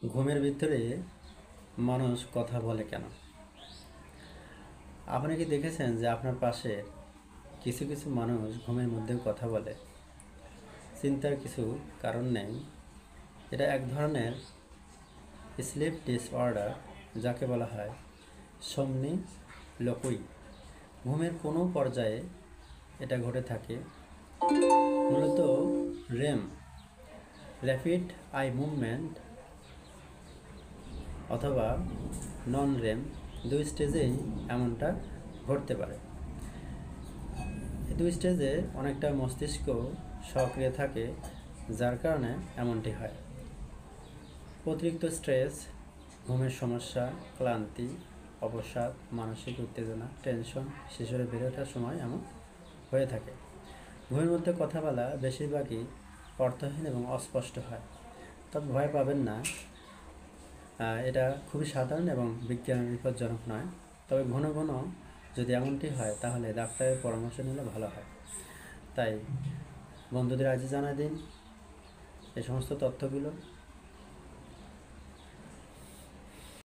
ঘুমের ভিতরে মানুষ কথা বলে কেন? আপনি কি দেখেছেন যে আপনার পাশে কিছু কিছু মানুষ ঘুমের মধ্যেও কথা বলে? চিন্তার কিছু কারণ নেই। এটা এক ধরনের স্লিপ ডিসঅর্ডার, যাকে বলা হয় সমনিলোকুই। ঘুমের কোনো পর্যায়ে এটা ঘটে থাকে। মূলত রেম, র্যাপিড আই মুভমেন্ট, অথবা নন রেম, দুই স্টেজেই এমনটা ঘটতে পারে। এই দুই স্টেজে অনেকটা মস্তিষ্ক সক্রিয় থাকে, যার কারণে এমনটি হয়। অতিরিক্ত স্ট্রেস, ঘুমের সমস্যা, ক্লান্তি, অবসাদ, মানসিক উত্তেজনা, টেনশন, শিশুরে বেড়ে ওঠার সময় এমন হয়ে থাকে। ঘুমের মধ্যে কথা বলা বেশিরভাগই অর্থহীন এবং অস্পষ্ট হয়। তবে ভয় পাবেন না, এটা খুবই সাধারণ এবং বিজ্ঞানের বিপজ্জনক নয়। তবে ঘন ঘন যদি এমনটি হয় তাহলে ডাক্তারের পরামর্শ নিলে ভালো হয়। তাই বন্ধুদের আজই জানাই দিন এই সমস্ত তথ্যগুলো।